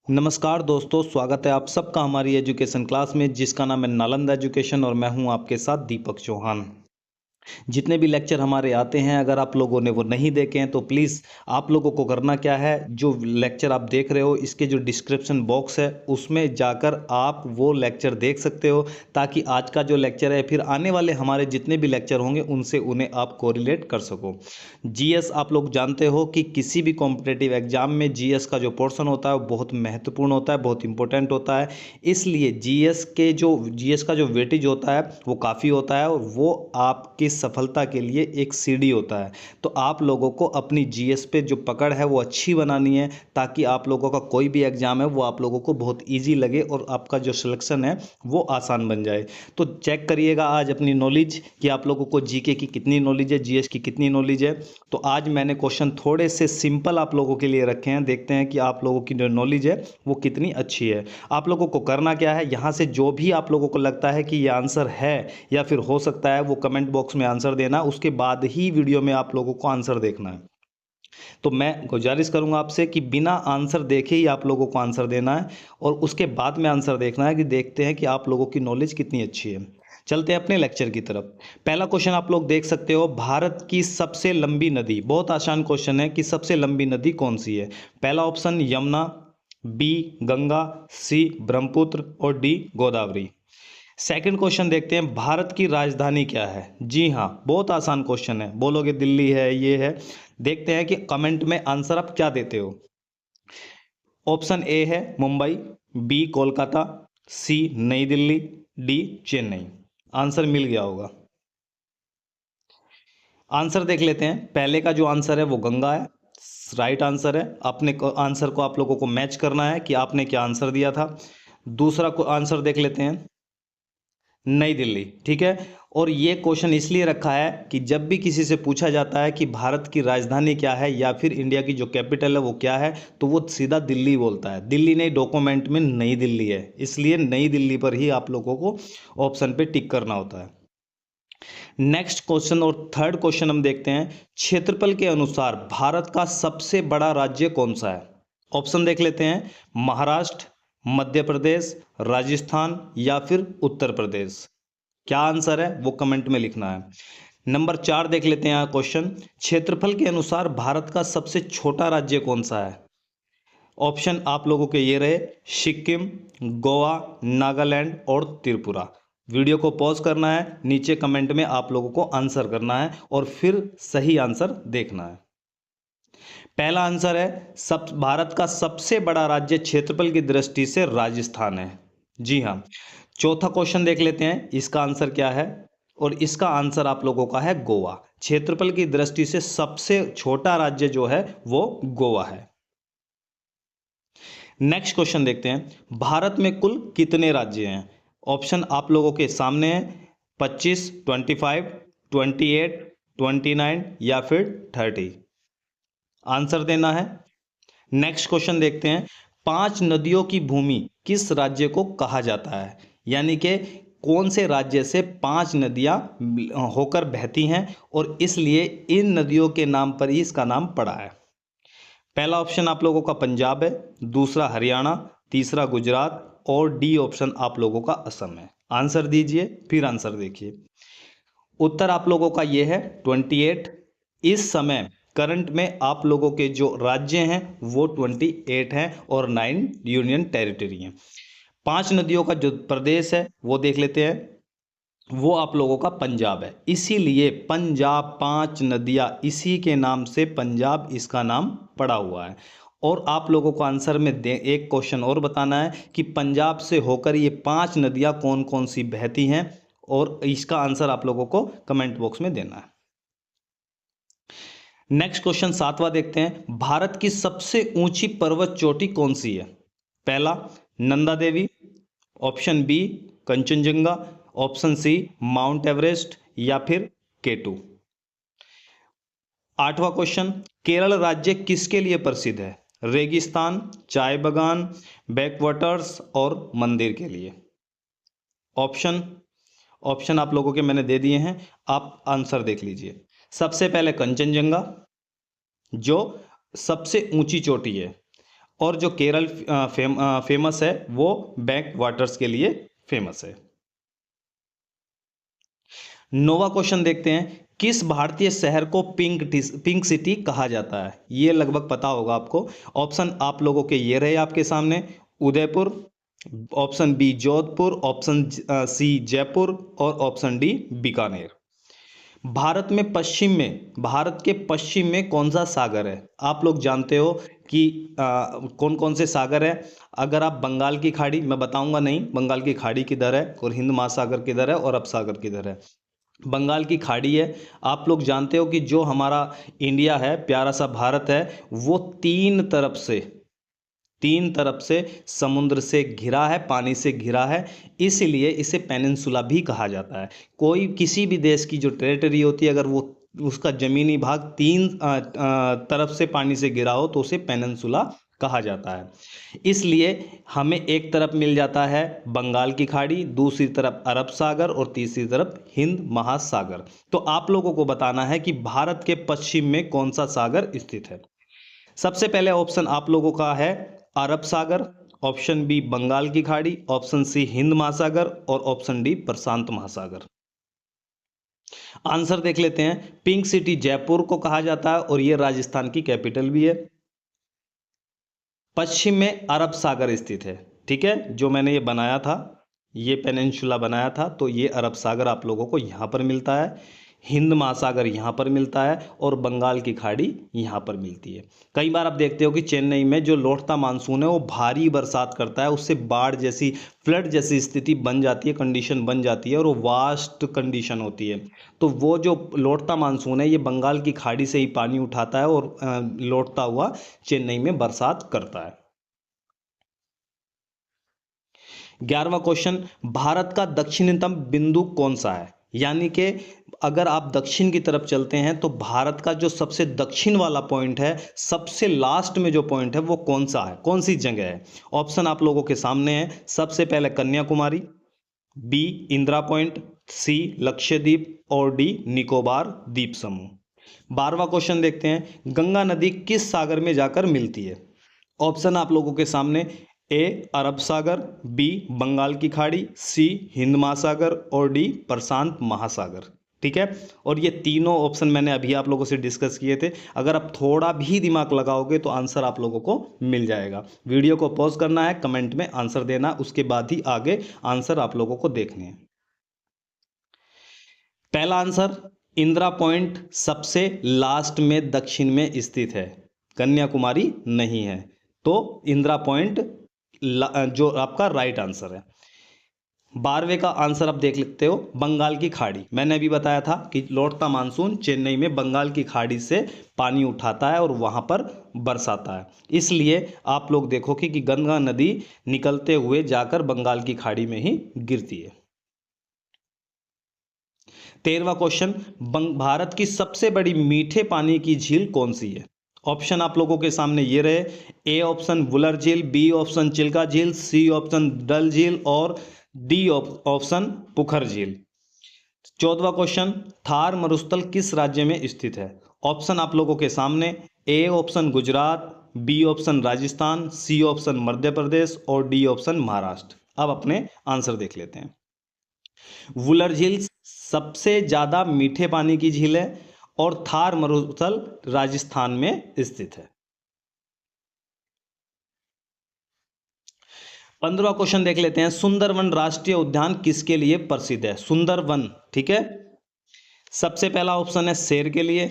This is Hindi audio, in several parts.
नमस्कार दोस्तों, स्वागत है आप सबका हमारी एजुकेशन क्लास में जिसका नाम है नालंदा एजुकेशन और मैं हूं आपके साथ दीपक चौहान। जितने भी लेक्चर हमारे आते हैं अगर आप लोगों ने वो नहीं देखे हैं तो प्लीज़ आप लोगों को करना क्या है, जो लेक्चर आप देख रहे हो इसके जो डिस्क्रिप्शन बॉक्स है उसमें जाकर आप वो लेक्चर देख सकते हो, ताकि आज का जो लेक्चर है फिर आने वाले हमारे जितने भी लेक्चर होंगे उनसे उन्हें आप कोरिलेट कर सको। जीएस आप लोग जानते हो कि किसी भी कॉम्पिटेटिव एग्जाम में जीएस का जो पोर्शन होता है वो बहुत महत्वपूर्ण होता है, बहुत इंपॉर्टेंट होता है। इसलिए जीएस का जो वेटेज होता है वो काफ़ी होता है और वो आपकी सफलता के लिए एक सीढ़ी होता है। तो आप लोगों को अपनी जीएस पे जो पकड़ है वो अच्छी बनानी है, ताकि आप लोगों का कोई भी एग्जाम है वो आप लोगों को बहुत ईजी लगे और आपका जो सिलेक्शन है वो आसान बन जाए। तो चेक करिएगा आज अपनी नॉलेज कि आप लोगों को जीके की कितनी नॉलेज है, जीएस की कितनी नॉलेज है। तो आज मैंने क्वेश्चन थोड़े से सिंपल आप लोगों के लिए रखे हैं, देखते हैं कि आप लोगों की जो नॉलेज है वो कितनी अच्छी है। आप लोगों को करना क्या है, यहाँ से जो भी आप लोगों को लगता है कि ये आंसर है या फिर हो सकता है वो कमेंट बॉक्स में आंसर देना, उसके बाद ही वीडियो में आप लोगों को आंसर देखना है। तो मैं गुजारिश करूंगा आपसे कि बिना आंसर देखे ही आप लोगों को आंसर देना है और उसके बाद में आंसर देखना है कि देखते हैं कि आप लोगों की नॉलेज कितनी अच्छी है। चलते हैं अपने लेक्चर की तरफ। पहला क्वेश्चन आप लोग देख सकते हो, भारत की सबसे लंबी नदी, बहुत आसान क्वेश्चन है कि सबसे लंबी नदी कौन सी है। पहला ऑप्शन यमुना, बी गंगा, सी ब्रह्मपुत्र और डी गोदावरी। सेकंड क्वेश्चन देखते हैं, भारत की राजधानी क्या है। जी हाँ, बहुत आसान क्वेश्चन है, बोलोगे दिल्ली है, ये है। देखते हैं कि कमेंट में आंसर आप क्या देते हो। ऑप्शन ए है मुंबई, बी कोलकाता, सी नई दिल्ली, डी चेन्नई। आंसर मिल गया होगा। आंसर देख लेते हैं। पहले का जो आंसर है वो गंगा है, राइट आंसर है। अपने आंसर को आप लोगों को मैच करना है कि आपने क्या आंसर दिया था। दूसरा को आंसर देख लेते हैं, नई दिल्ली, ठीक है। और ये क्वेश्चन इसलिए रखा है कि जब भी किसी से पूछा जाता है कि भारत की राजधानी क्या है या फिर इंडिया की जो कैपिटल है वो क्या है, तो वो सीधा दिल्ली बोलता है। दिल्ली नहीं, डॉक्यूमेंट में नई दिल्ली है, इसलिए नई दिल्ली पर ही आप लोगों को ऑप्शन पे टिक करना होता है। नेक्स्ट क्वेश्चन और थर्ड क्वेश्चन हम देखते हैं, क्षेत्रफल के अनुसार भारत का सबसे बड़ा राज्य कौन सा है। ऑप्शन देख लेते हैं, महाराष्ट्र, मध्य प्रदेश, राजस्थान या फिर उत्तर प्रदेश। क्या आंसर है वो कमेंट में लिखना है। नंबर 4 देख लेते हैं यहाँ क्वेश्चन, क्षेत्रफल के अनुसार भारत का सबसे छोटा राज्य कौन सा है। ऑप्शन आप लोगों के ये रहे, सिक्किम, गोवा, नागालैंड और त्रिपुरा। वीडियो को पॉज करना है, नीचे कमेंट में आप लोगों को आंसर करना है और फिर सही आंसर देखना है। पहला आंसर है, सब भारत का सबसे बड़ा राज्य क्षेत्रफल की दृष्टि से राजस्थान है। जी हाँ। चौथा क्वेश्चन देख लेते हैं, इसका आंसर क्या है, और इसका आंसर आप लोगों का है गोवा। क्षेत्रफल की दृष्टि से सबसे छोटा राज्य जो है वो गोवा है। नेक्स्ट क्वेश्चन देखते हैं, भारत में कुल कितने राज्य हैं। ऑप्शन आप लोगों के सामने है, 25, 25, 28, 29 या फिर 30। आंसर देना है। नेक्स्ट क्वेश्चन देखते हैं, 5 नदियों की भूमि किस राज्य को कहा जाता है, यानी कि कौन से राज्य से 5 नदियां होकर बहती हैं और इसलिए इन नदियों के नाम पर ही इसका नाम पड़ा है। पहला ऑप्शन आप लोगों का पंजाब है, दूसरा हरियाणा, तीसरा गुजरात और डी ऑप्शन आप लोगों का असम है। आंसर दीजिए, फिर आंसर देखिए। उत्तर आप लोगों का ये है 28। इस समय करंट में आप लोगों के जो राज्य हैं वो 28 हैं और 9 यूनियन टेरिटरी हैं। 5 नदियों का जो प्रदेश है वो देख लेते हैं, वो आप लोगों का पंजाब है। इसीलिए पंजाब, 5 नदियां, इसी के नाम से पंजाब इसका नाम पड़ा हुआ है। और आप लोगों को आंसर में एक क्वेश्चन और बताना है कि पंजाब से होकर ये 5 नदियां कौन कौन सी बहती हैं, और इसका आंसर आप लोगों को कमेंट बॉक्स में देना है। नेक्स्ट क्वेश्चन 7वां देखते हैं, भारत की सबसे ऊंची पर्वत चोटी कौन सी है। पहला Nanda Devi, option B Kanchenjunga, option C Mount Everest या फिर केटू। 8वां क्वेश्चन, केरल राज्य किसके लिए प्रसिद्ध है। रेगिस्तान, चाय बागान, बैकवाटर्स और मंदिर के लिए। ऑप्शन ऑप्शन आप लोगों के मैंने दे दिए हैं, आप आंसर देख लीजिए। सबसे पहले कंचनजंगा जो सबसे ऊंची चोटी है। और जो केरल फेमस है वो बैक वाटर्स के लिए फेमस है। नोवा क्वेश्चन देखते हैं, किस भारतीय शहर को पिंक सिटी कहा जाता है? ये लगभग पता होगा आपको। ऑप्शन आप लोगों के ये रहे आपके सामने, Udaipur, option B Jodhpur, option C Jaipur और ऑप्शन डी बीकानेर। भारत के पश्चिम में कौन सा सागर है? आप लोग जानते हो कि कौन कौन से सागर है। अगर आप बंगाल की खाड़ी, मैं बताऊंगा नहीं बंगाल की खाड़ी किधर है और हिंद महासागर किधर है और अरब सागर किधर है। बंगाल की खाड़ी है। आप लोग जानते हो कि जो हमारा इंडिया है, प्यारा सा भारत है, वो तीन तरफ से समुद्र से घिरा है, पानी से घिरा है, इसलिए इसे पेनिनसुला भी कहा जाता है। कोई किसी भी देश की जो टेरिटरी होती है, अगर वो उसका जमीनी भाग तीन तरफ से पानी से घिरा हो तो उसे पेनिनसुला कहा जाता है। इसलिए हमें एक तरफ मिल जाता है बंगाल की खाड़ी, दूसरी तरफ अरब सागर और तीसरी तरफ हिंद महासागर। तो आप लोगों को बताना है कि भारत के पश्चिम में कौन सा सागर स्थित है। सबसे पहले ऑप्शन आप लोगों का है अरब सागर, ऑप्शन बी बंगाल की खाड़ी, ऑप्शन सी हिंद महासागर और ऑप्शन डी प्रशांत महासागर। आंसर देख लेते हैं। पिंक सिटी जयपुर को कहा जाता है और यह राजस्थान की कैपिटल भी है। पश्चिम में अरब सागर स्थित है, ठीक है, जो मैंने ये बनाया था, ये पेनिनसुला बनाया था, तो ये अरब सागर आप लोगों को यहाँ पर मिलता है, हिंद महासागर यहाँ पर मिलता है और बंगाल की खाड़ी यहाँ पर मिलती है। कई बार आप देखते हो कि चेन्नई में जो लौटता मानसून है वो भारी बरसात करता है, उससे बाढ़ जैसी, फ्लड जैसी स्थिति बन जाती है, कंडीशन बन जाती है और वो वास्ट कंडीशन होती है। तो वो जो लौटता मानसून है ये बंगाल की खाड़ी से ही पानी उठाता है और लौटता हुआ चेन्नई में बरसात करता है। 11वां क्वेश्चन, भारत का दक्षिणतम बिंदु कौन सा है? यानी कि अगर आप दक्षिण की तरफ चलते हैं तो भारत का जो सबसे दक्षिण वाला पॉइंट है, सबसे लास्ट में जो पॉइंट है वो कौन सा है, कौन सी जगह है? ऑप्शन आप लोगों के सामने है। सबसे पहले कन्याकुमारी, बी इंदिरा पॉइंट, सी लक्षद्वीप और डी निकोबार द्वीप समूह। 12वां क्वेश्चन देखते हैं, गंगा नदी किस सागर में जाकर मिलती है? ऑप्शन आप लोगों के सामने, ए अरब सागर, बी बंगाल की खाड़ी, सी हिंद महासागर और डी प्रशांत महासागर। ठीक है, और ये तीनों ऑप्शन मैंने अभी आप लोगों से डिस्कस किए थे। अगर आप थोड़ा भी दिमाग लगाओगे तो आंसर आप लोगों को मिल जाएगा। वीडियो को पॉज करना है, कमेंट में आंसर देना, उसके बाद ही आगे आंसर आप लोगों को देखने हैं। पहला आंसर, इंदिरा पॉइंट सबसे लास्ट में दक्षिण में स्थित है, कन्याकुमारी नहीं है, तो इंदिरा पॉइंट जो आपका राइट आंसर है। 12वें का आंसर आप देख लेते हो, बंगाल की खाड़ी। मैंने अभी बताया था कि लौटता मानसून चेन्नई में बंगाल की खाड़ी से पानी उठाता है और वहां पर बरसाता है, इसलिए आप लोग देखो कि गंगा नदी निकलते हुए जाकर बंगाल की खाड़ी में ही गिरती है। 13वां क्वेश्चन, भारत की सबसे बड़ी मीठे पानी की झील कौन सी है? ऑप्शन आप लोगों के सामने ये रहे, ए ऑप्शन वुलर झील, बी ऑप्शन चिल्का झील, सी ऑप्शन डल झील और डी ऑप्शन पुखर झील। 14वां क्वेश्चन, थार मरुस्थल किस राज्य में स्थित है? ऑप्शन आप लोगों के सामने, A option Gujarat, B option Rajasthan, C option Madhya Pradesh और डी ऑप्शन महाराष्ट्र। अब अपने आंसर देख लेते हैं। वुलर झील सबसे ज्यादा मीठे पानी की झील है और थार मरुस्थल राजस्थान में स्थित है। 15वां क्वेश्चन देख लेते हैं, सुंदरवन राष्ट्रीय उद्यान किसके लिए प्रसिद्ध है? सुंदरवन, ठीक है, सबसे पहला ऑप्शन है शेर के लिए,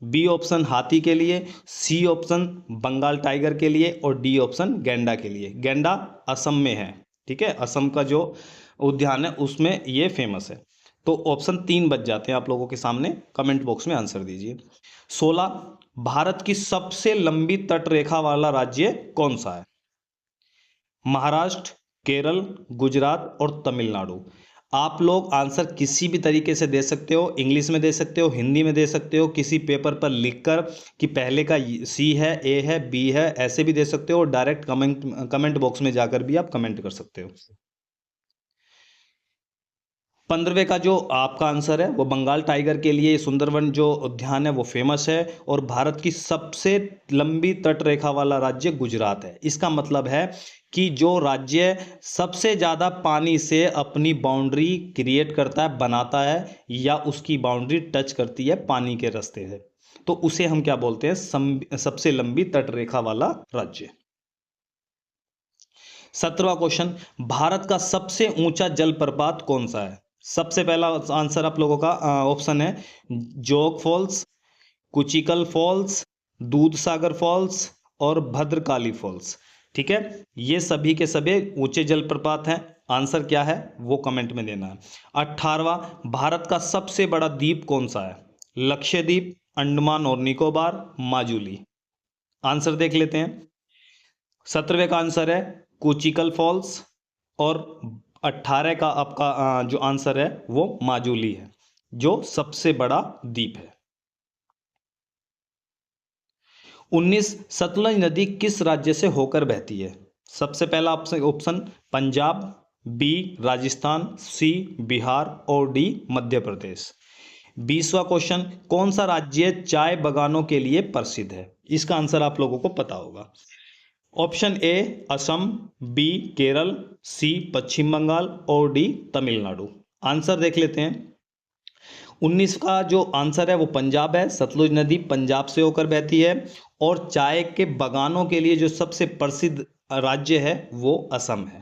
बी ऑप्शन हाथी के लिए, सी ऑप्शन बंगाल टाइगर के लिए और डी ऑप्शन गैंडा के लिए। गैंडा असम में है, ठीक है, असम का जो उद्यान है उसमें ये फेमस है। तो ऑप्शन 3 बच जाते हैं आप लोगों के सामने, कमेंट बॉक्स में आंसर दीजिए। 16, भारत की सबसे लंबी तट रेखा वाला राज्य कौन सा है? महाराष्ट्र, केरल, गुजरात और तमिलनाडु। आप लोग आंसर किसी भी तरीके से दे सकते हो, इंग्लिश में दे सकते हो, हिंदी में दे सकते हो, किसी पेपर पर लिखकर कि पहले का सी है, ए है, बी है, ऐसे भी दे सकते हो, डायरेक्ट कमेंट बॉक्स में जाकर भी आप कमेंट कर सकते हो। 15वें का जो आपका आंसर है वो बंगाल टाइगर के लिए सुंदरवन जो उद्यान है वो फेमस है, और भारत की सबसे लंबी तट रेखा वाला राज्य गुजरात है। इसका मतलब है कि जो राज्य सबसे ज़्यादा पानी से अपनी बाउंड्री क्रिएट करता है, बनाता है, या उसकी बाउंड्री टच करती है पानी के रास्ते से, तो उसे हम क्या बोलते हैं? सबसे लंबी तट रेखा वाला राज्य। 17वां क्वेश्चन, भारत का सबसे ऊंचा जलप्रपात कौन सा है? सबसे पहला आंसर आप लोगों का ऑप्शन है जोग फॉल्स, कुचिकल फॉल्स, दूध सागर फॉल्स और भद्रकाली फॉल्स। ठीक है, ये सभी के सभी ऊंचे जलप्रपात हैं। आंसर क्या है वो कमेंट में देना है। 18वां, भारत का सबसे बड़ा द्वीप कौन सा है? लक्षद्वीप, अंडमान और निकोबार, माजुली। आंसर देख लेते हैं। 17वें का आंसर है कुचिकल फॉल्स, और 18 का आपका जो आंसर है वो माजुली है, जो सबसे बड़ा द्वीप है। 19, सतलज नदी किस राज्य से होकर बहती है? सबसे पहला ऑप्शन पंजाब, बी राजस्थान, सी बिहार और डी मध्य प्रदेश। 20वां क्वेश्चन, कौन सा राज्य चाय बागानों के लिए प्रसिद्ध है? इसका आंसर आप लोगों को पता होगा। Option A Assam, B Kerala, C Paschim Bangal और डी तमिलनाडु। आंसर देख लेते हैं। 19 का जो आंसर है वो पंजाब है। सतलुज नदी पंजाब से होकर बहती है, और चाय के बागानों के लिए जो सबसे प्रसिद्ध राज्य है वो असम है।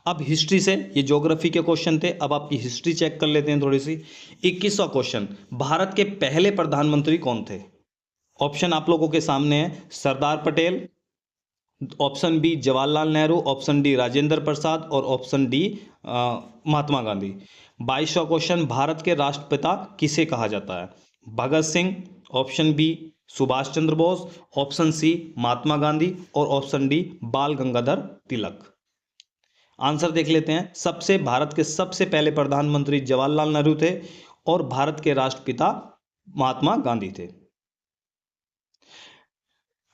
अब हिस्ट्री से, ये ज्योग्राफी के क्वेश्चन थे, अब आपकी हिस्ट्री चेक कर लेते हैं थोड़ी सी। 21वां क्वेश्चन, भारत के पहले प्रधानमंत्री कौन थे? ऑप्शन आप लोगों के सामने है Sardar Patel, option B Jawaharlal Nehru, option D Rajendra Prasad और ऑप्शन डी महात्मा गांधी। 22वां क्वेश्चन, भारत के राष्ट्रपिता किसे कहा जाता है? Bhagat Singh, option B Subhash Chandra Bose, option C Mahatma Gandhi और ऑप्शन डी बाल गंगाधर तिलक। आंसर देख लेते हैं। भारत के सबसे पहले प्रधानमंत्री जवाहरलाल नेहरू थे, और भारत के राष्ट्रपिता महात्मा गांधी थे।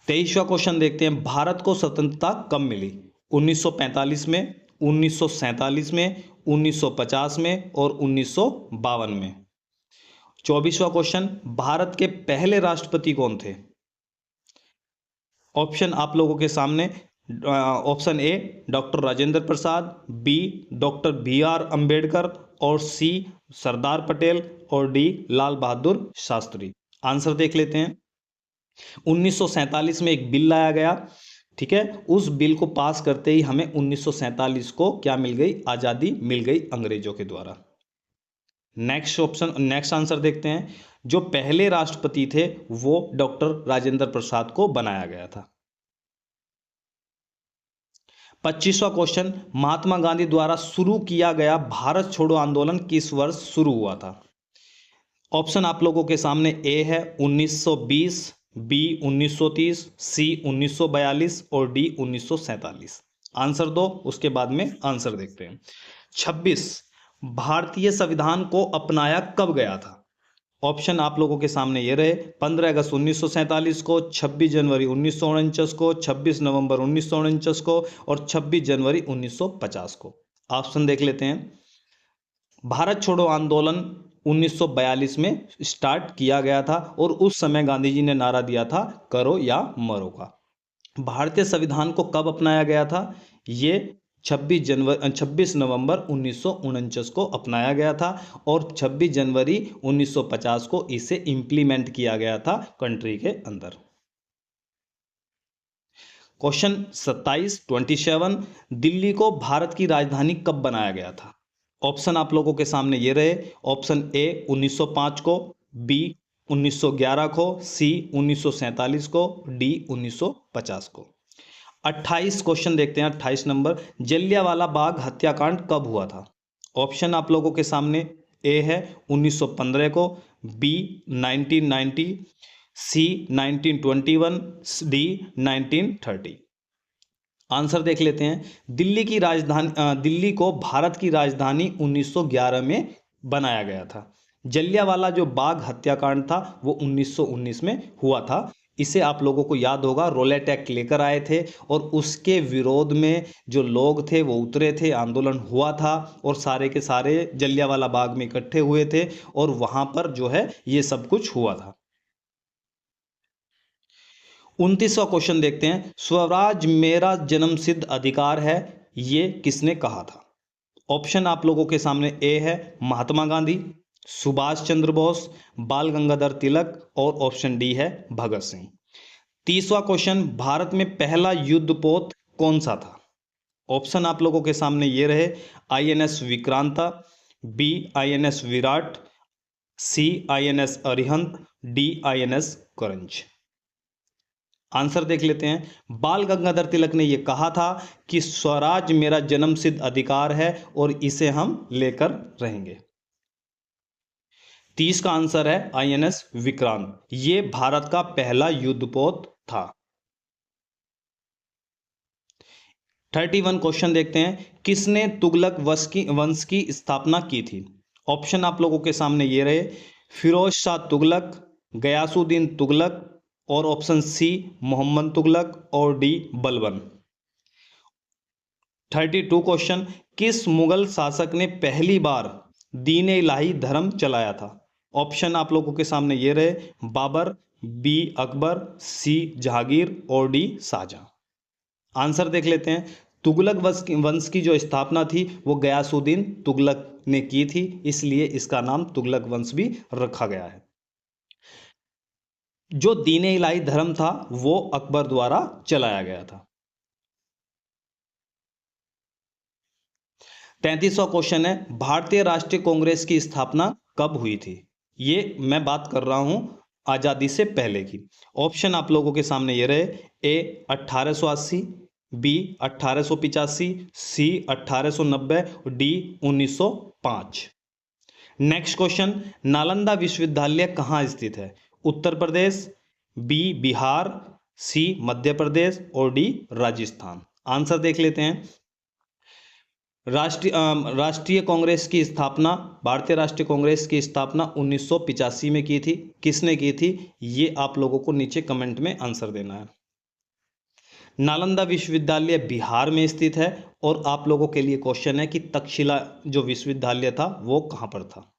23वां क्वेश्चन देखते हैं, भारत को स्वतंत्रता कब मिली? 1945 में, 1947 में, 1950 में और 1952 में। 24वां क्वेश्चन, भारत के पहले राष्ट्रपति कौन थे? ऑप्शन आप लोगों के सामने, option A doctor Rajendra Prasad, B doctor BR Ambedkar और सी सरदार पटेल और डी लाल बहादुर शास्त्री। आंसर देख लेते हैं। 1947 में एक बिल लाया गया, ठीक है, उस बिल को पास करते ही हमें 1947 को क्या मिल गई? आजादी मिल गई अंग्रेजों के द्वारा। नेक्स्ट आंसर देखते हैं। जो पहले राष्ट्रपति थे वो डॉक्टर राजेंद्र प्रसाद को बनाया गया था। 25वां क्वेश्चन, महात्मा गांधी द्वारा शुरू किया गया भारत छोड़ो आंदोलन किस वर्ष शुरू हुआ था? ऑप्शन आप लोगों के सामने ए है 1920, बी 1930, सी 1942 और डी 1947। आंसर दो, उसके बाद में आंसर देखते हैं। 26, भारतीय संविधान को अपनाया कब गया था? ऑप्शन आप लोगों के सामने ये रहे 15 अगस्त 1947 को, 26 जनवरी 1949 को, 26 नवंबर 1949 को और 26 जनवरी 1950 को। ऑप्शन देख लेते हैं। भारत छोड़ो आंदोलन 1942 में स्टार्ट किया गया था, और उस समय गांधी जी ने नारा दिया था करो या मरो का। भारतीय संविधान को कब अपनाया गया था? ये 26 नवंबर 1949 को अपनाया गया था, और 26 जनवरी 1950 को इसे इंप्लीमेंट किया गया था कंट्री के अंदर। क्वेश्चन 27 दिल्ली को भारत की राजधानी कब बनाया गया था? ऑप्शन आप लोगों के सामने ये रहे। ऑप्शन ए 1905 को, बी 1911 को, सी 1947 को, डी 1950 को। 28 क्वेश्चन देखते हैं। 28 नंबर, जलियांवाला बाग हत्याकांड कब हुआ था? ऑप्शन आप लोगों के सामने ए है 1915 को, बी 1990, सी 1921, डी 1930। आंसर देख लेते हैं। दिल्ली को भारत की राजधानी 1911 में बनाया गया था। जलियांवाला जो बाग हत्याकांड था वो 1919 में हुआ था। इसे आप लोगों को याद होगा, रोलेट एक्ट लेकर आए थे और उसके विरोध में जो लोग थे वो उतरे थे, आंदोलन हुआ था और सारे के सारे जलियांवाला बाग में इकट्ठे हुए थे और वहां पर जो है ये सब कुछ हुआ था। 29वां क्वेश्चन देखते हैं, स्वराज मेरा जन्मसिद्ध अधिकार है, ये किसने कहा था? ऑप्शन आप लोगों के सामने ए है महात्मा गांधी, सुभाष चंद्र बोस, बाल गंगाधर तिलक और ऑप्शन डी है भगत सिंह। 30वां क्वेश्चन, भारत में पहला युद्धपोत कौन सा था? ऑप्शन आप लोगों के सामने ये रहे, आईएनएस विक्रांता, बी आईएनएस विराट, सी आईएनएस अरिहंत, डी आईएनएस करंज। आंसर देख लेते हैं। बाल गंगाधर तिलक ने यह कहा था कि स्वराज मेरा जन्मसिद्ध अधिकार है और इसे हम लेकर रहेंगे। 30 का आंसर है आईएनएस विक्रांत, ये भारत का पहला युद्धपोत था। 31 क्वेश्चन देखते हैं, किसने तुगलक वंश की स्थापना की थी? ऑप्शन आप लोगों के सामने ये रहे, फिरोज शाह तुगलक, गयासुद्दीन तुगलक और ऑप्शन सी मोहम्मद तुगलक और डी बलबन। 32 क्वेश्चन, किस मुगल शासक ने पहली बार दीन इलाही धर्म चलाया था? ऑप्शन आप लोगों के सामने ये रहे, बाबर, बी अकबर, सी जहांगीर और डी शाहजहां। आंसर देख लेते हैं। तुगलक वंश की जो स्थापना थी वो गयासुद्दीन तुगलक ने की थी, इसलिए इसका नाम तुगलक वंश भी रखा गया है। जो दीन इलाही धर्म था वो अकबर द्वारा चलाया गया था। 33वां क्वेश्चन है, भारतीय राष्ट्रीय कांग्रेस की स्थापना कब हुई थी? ये मैं बात कर रहा हूं आजादी से पहले की। ऑप्शन आप लोगों के सामने ये रहे, ए 1880, बी 1885, सी 1890, डी 1905। नेक्स्ट क्वेश्चन, नालंदा विश्वविद्यालय कहाँ स्थित है? उत्तर प्रदेश, बी बिहार, सी मध्य प्रदेश और डी राजस्थान। आंसर देख लेते हैं। राष्ट्रीय कांग्रेस की स्थापना, भारतीय राष्ट्रीय कांग्रेस की स्थापना 1985 में की थी। किसने की थी ये आप लोगों को नीचे कमेंट में आंसर देना है। नालंदा विश्वविद्यालय बिहार में स्थित है और आप लोगों के लिए क्वेश्चन है कि तक्षशिला जो विश्वविद्यालय था वो कहां पर था?